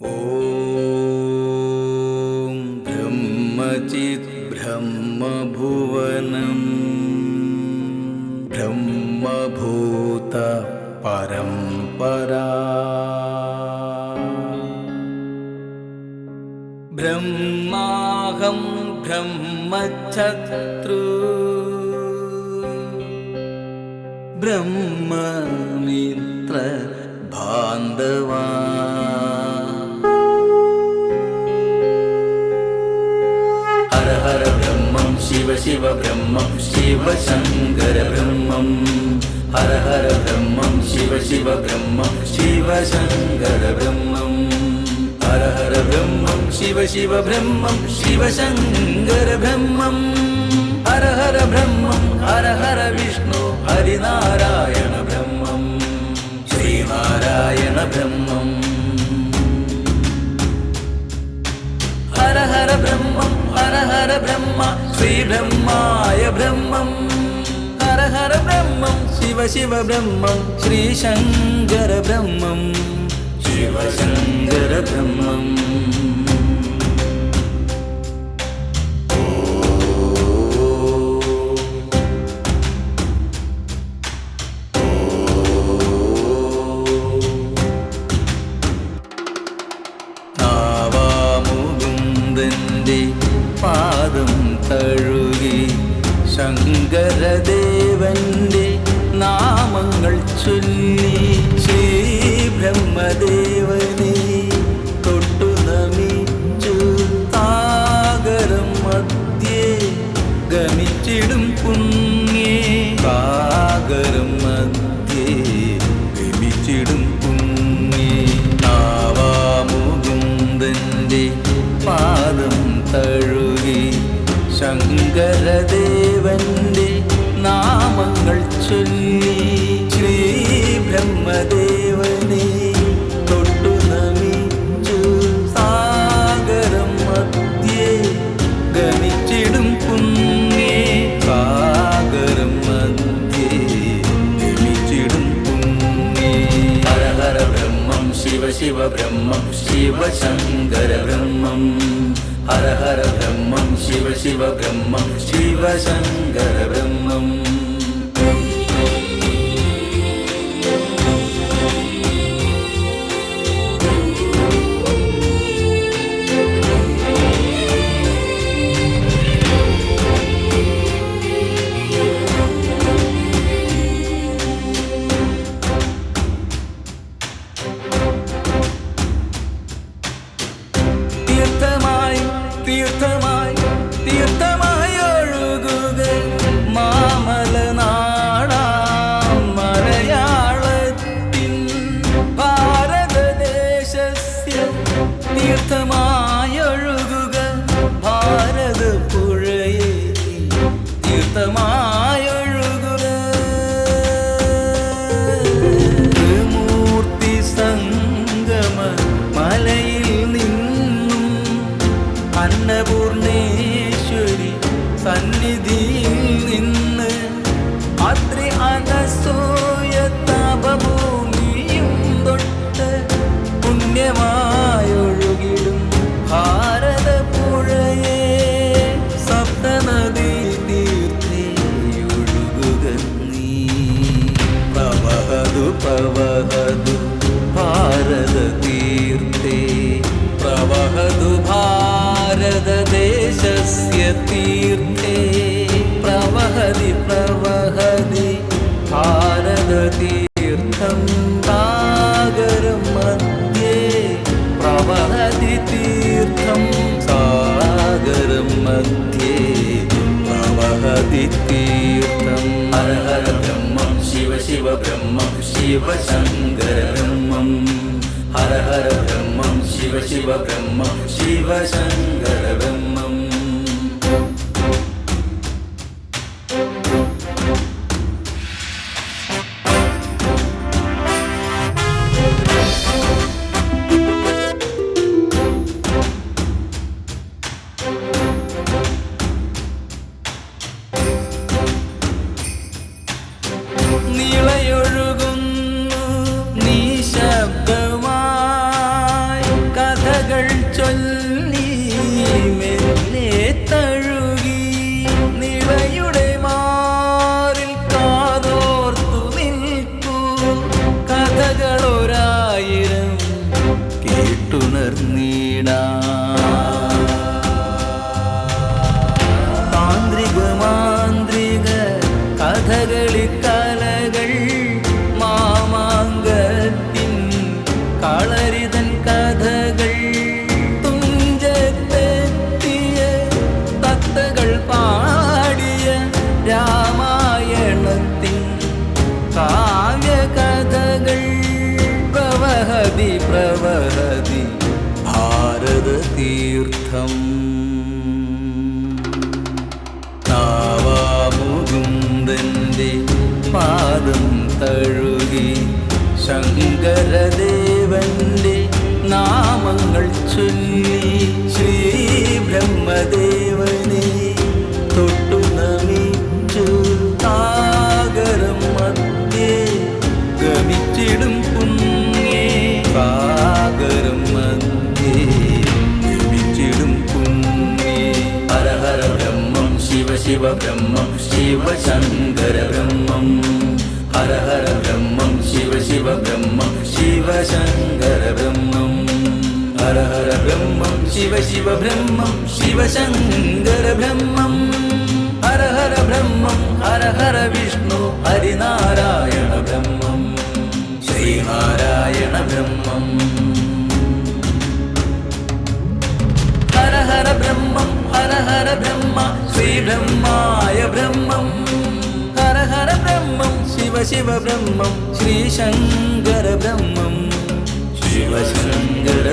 ॐ ब्रह्मचिद्ब्रह्मभुवनं ब्रह्मभूत परम्परा ब्रह्माहं ब्रह्मच्छत्रु ब्रह्ममित्र बान्धवा हर हर ब्रह्मं शिव शिव ब्रह्मं शिव शङ्कर ब्रह्मं हर हर ब्रह्मं शिव शिव ब्रह्मं शिव शङ्कर ब्रह्मं हर हर ब्रह्मं शिव शिव ब्रह्मं शिव शङ्कर ब्रह्मं हर हर ब्रह्मं हर हर विष्णु हरिनारायण ब्रह्मं श्रीनारायण ब्रह्मं हर हर ब्रह्मं हर हर ब्रह्म श्री ब्रह्माय ब्रह्मं हर हर ब्रह्मं शिव शिव ब्रह्मं श्री शङ्कर ब्रह्मं शिव शङ्कर ब्रह्मं പാദം തഴുകി ശങ്കരദേവന്റെ നാമങ്ങൾ ചൊല്ലി ശ്രീ ബ്രഹ്മദേവനെ തൊട്ടു നമിച്ചു സാഗരം മധ്യേ ഗമിച്ചിടും പുണ്യേ സാഗരം മധ്യേ ഗമിച്ചിടും പുണ്യേ നാവാമുകുന്ദന്റെ പാദം തഴുകി ശങ്കരദേവന്റെ നാമങ്ങൾ ചൊല്ലി ശ്രീ ബ്രഹ്മദേവനെ തൊട്ടു നമിച്ചു സാഗരം മധ്യേ ഗമിച്ചിടും പുണ്യേ സാഗരം മധ്യേ ഗമിച്ചിടും പുണ്യേ ഹര ഹര ബ്രഹ്മം ശിവ ശിവ ബ്രഹ്മം ശിവ ശങ്കര ബ്രഹ്മം हर हर ब्रह्मं शिव शिव ब्रह्मं शिव शङ्कर ब्रह्मं തീർത്ഥമായി ഒഴുകുക മാമലനാടാം മലയാളത്തിൻ ഭാരതദേശസ്യ തീർത്ഥമായി ഒഴുകുക ഭാരതപ്പുഴയെ തീർത്ഥമായി ഒഴുകുക ത്രിമൂർത്തി സംഗമ മലയിൽ നിന്നും അന്നപൂർണേശ്വരി സന്നിധിയിൽ നിന്ന് അത്രി അനസൂയ താപഭൂമിയും തൊട്ട് പുണ്യമായൊഴുകിടും ഭാരതപ്പുഴയെ സപ്തനദീ തീർത്ഥേ ഒഴുകുക നീ പ്രവഹതു പ്രവഹതു ഭാരത തീർത്ഥേ പ്രവഹതു भारतदेशस्य तीर्थे प्रवहति प्रवहति भारततीर्थं सागरं मध्ये प्रवहति तीर्थं सागरं मध्ये प्रवहति तीर्थं हर हर ब्रह्मं शिव शिव ब्रह्मं शिव शङ्कर ब्रह्मं हर हर ब्रह्मं शिव शिव ब्रह्मं शिव शङ्कर ब्रह्मं നീളയൊഴുകുന്നു നിശബ്ദമായി കഥകൾ ചൊല്ലി മെല്ലെ തഴുകി നിളയുടെ മാറിൽ കാതോർത്തു നിൽക്കൂ. കഥകളൊരായിരം കേട്ടുണർന്നിടാം. താന്ത്രിക മാന്ത്രിക കഥകളി കലകൾ മാമാങ്കത്തിൻ കളരിതൻ കഥകൾ തുഞ്ചത്തെത്തിയ തത്തകൾ പാടിയ രാമായണത്തിൻ കാവ്യകഥകൾ പ്രവഹതി പ്രവഹതി ഭാരത തീർത്ഥം. മുകുന്ദന്റെ പാദം തഴുകി ശങ്കരദേവന്റെ നാമങ്ങൾ ചൊല്ലി ശ്രീ ബ്രഹ്മദേവനെ തൊട്ടു നമിച്ചു. സാഗരം മധ്യേ ഗമിച്ചിടും പുണ്യേ, സാഗരം മധ്യേ ഗമിച്ചിടും പുണ്യേ. ഹര ഹര ബ്രഹ്മം ശിവ ശിവ ബ്രഹ്മം ശിവ ശങ്കര ബ്രഹ്മം. ഹര ഹര ബ്രഹ്മം ശിവ ശിവ ബ്രഹ്മം ശിവ ശങ്കര ബ്രഹ്മം. ഹര ഹര ബ്രഹ്മം ശിവ ശിവ ബ്രഹ്മം ശിവ ശങ്കര ബ്രഹ്മം. ഹര ഹര ബ്രഹ്മം ഹര ഹര വിഷ്ണു ഹരിനാരായണ ബ്രഹ്മം ശ്രീനാരായണ ബ്രഹ്മം. ഹര ഹര ബ്രഹ്മം ഹര ഹര ബ്രഹ്മ ശ്രീ ബ്രഹ്മായ ബ്രഹ്മം. ഹര ഹര ബ്രഹ്മം ശിവ ശിവ ബ്രഹ്മം ശ്രീ ശങ്കര ബ്രഹ്മം ശിവ ശങ്കര